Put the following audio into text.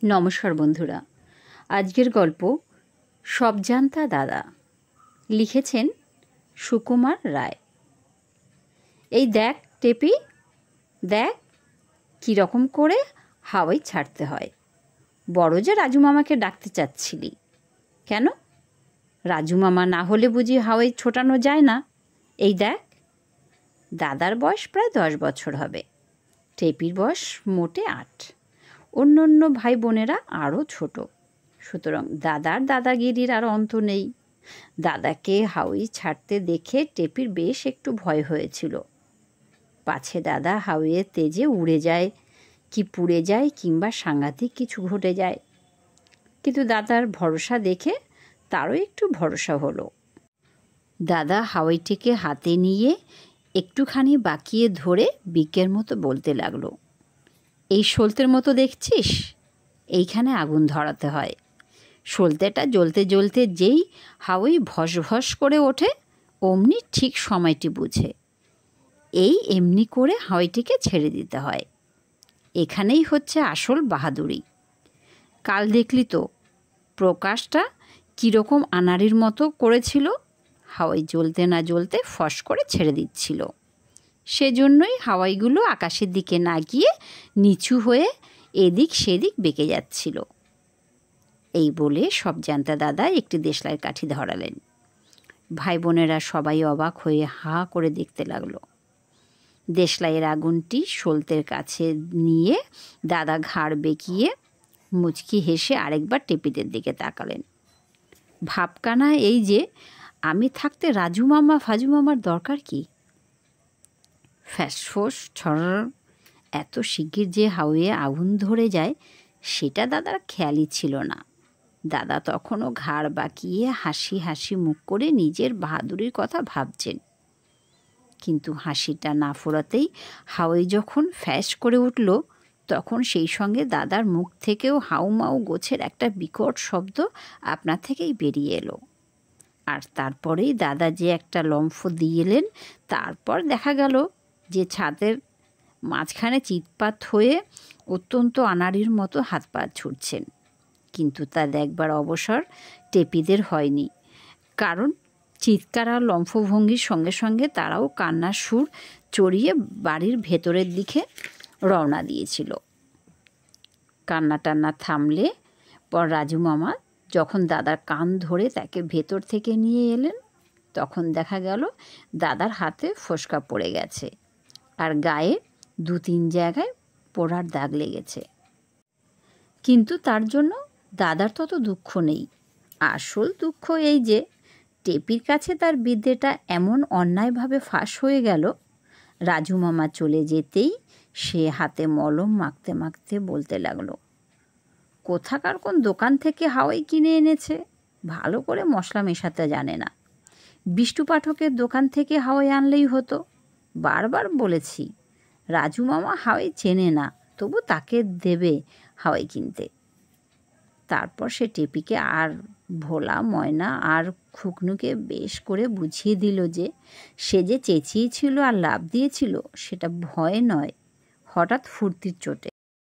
নমস্কার বন্ধুরা, আজকের গল্প সবজান্তা দাদা। লিখেছেন সুকুমার রায়। এই দেখ টেপি, দেখ কীরকম করে হাওয়াই ছাড়তে হয়। বড় যে রাজু মামাকে ডাকতে চাচ্ছিলি কেন? রাজু মামা না হলে বুঝি হাওয়াই ছোটানো যায় না? এই দেখ। দাদার বয়স প্রায় 10 বছর হবে, টেপির বয়স মোটে 8। অন্য অন্য ভাই বোনেরা আরও ছোট, সুতরাং দাদার দাদাগিরির আর অন্ত নেই। দাদাকে হাওয়াই ছাড়তে দেখে টেপির বেশ একটু ভয় হয়েছিল, পাছে দাদা হাওয়াইয়ের তেজে উড়ে যায় কি পুড়ে যায় কিংবা সাংঘাতিক কিছু ঘটে যায়। কিন্তু দাদার ভরসা দেখে তারও একটু ভরসা হলো। দাদা হাওয়াইটিকে হাতে নিয়ে একটুখানি বাঁকিয়ে ধরে বিজ্ঞের মতো বলতে লাগলো, এই সলতের মতো দেখছিস, এইখানে আগুন ধরাতে হয়। সলতেটা জ্বলতে জ্বলতে যেই হাওয়াই ভস ভস করে ওঠে, অমনি ঠিক সময়টি বুঝে এমনি করে হাওয়াইটিকে ছেড়ে দিতে হয়। এখানেই হচ্ছে আসল বাহাদুরি। কাল দেখলি তো প্রকাশটা কীরকম আনাড়ির মতো করেছিল, হাওয়াই জ্বলতে না জ্বলতে ফস করে ছেড়ে দিচ্ছিল। সেজন্যই হাওয়াইগুলো আকাশের দিকে না গিয়ে নিচু হয়ে এদিক সেদিক বেঁকে যাচ্ছিল। এই বলে সবজান্তা দাদা একটি দেশলাইয়ের কাঠি ধরালেন। ভাই বোনেরা সবাই অবাক হয়ে হা করে দেখতে লাগলো। দেশলাইয়ের আগুনটি সলতের কাছে নিয়ে দাদা ঘাড় বেঁকিয়ে মুচকি হেসে আরেকবার টেপিদের দিকে তাকালেন। ভাবকানা এই যে, আমি থাকতে রাজু মামা ফাজু মামার দরকার কি? ফ্যাসফোস ছড়ার এত শিগগির যে হাওয়াইয়ে আগুন ধরে যায় সেটা দাদার খেয়ালই ছিল না। দাদা তখনও ঘাড় বাঁকিয়ে হাসি হাসি মুখ করে নিজের বাহাদুরির কথা ভাবছেন। কিন্তু হাসিটা না ফোরাতেই হাওয়াই যখন ফ্যাস করে উঠল, তখন সেই সঙ্গে দাদার মুখ থেকেও হাউমাউ গোছের একটা বিকট শব্দ আপনা থেকেই বেরিয়ে এলো। আর তারপরেই দাদা যে একটা লম্ফ দিয়ে এলেন, তারপর দেখা গেল যে ছাদের মাঝখানে চিৎপাত হয়ে অত্যন্ত আনাড়ির মতো হাত পা ছুটছেন। কিন্তু তা দেখবার অবসর টেপিদের হয়নি, কারণ চিৎকার আর লম্ফভঙ্গির সঙ্গে সঙ্গে তারাও কান্নার সুর চড়িয়ে বাড়ির ভেতরের দিকে রওনা দিয়েছিল। কান্না টান্না থামলে পর রাজু মামা যখন দাদার কান ধরে তাকে ভেতর থেকে নিয়ে এলেন, তখন দেখা গেল দাদার হাতে ফোসকা পড়ে গেছে আর গায়ে 2-3 জায়গায় পোড়ার দাগ লেগেছে। কিন্তু তার জন্য দাদার তত দুঃখ নেই। আসল দুঃখ এই যে টেপির কাছে তার বিদ্যেটা এমন অন্যায়ভাবে ফাঁস হয়ে গেল। রাজু মামা চলে যেতেই সে হাতে মলম মাখতে মাখতে বলতে লাগলো, কোথাকার কোন দোকান থেকে হাওয়াই কিনে এনেছে, ভালো করে মশলা মেশাতে জানে না। বিষ্টু পাঠকের দোকান থেকে হাওয়াই আনলেই হতো। বারবার বলেছি, রাজু মামা হাওয়াই চেনে না, তবু তাকে দেবে হাওয়াই কিনতে। তারপর সে টেপিকে আর ভোলা ময়না আর খুকনুকে বেশ করে বুঝিয়ে দিল যে সে যে চেঁচিয়েছিল আর লাফ দিয়েছিল সেটা ভয় নয়, হঠাৎ ফুর্তির চোটে।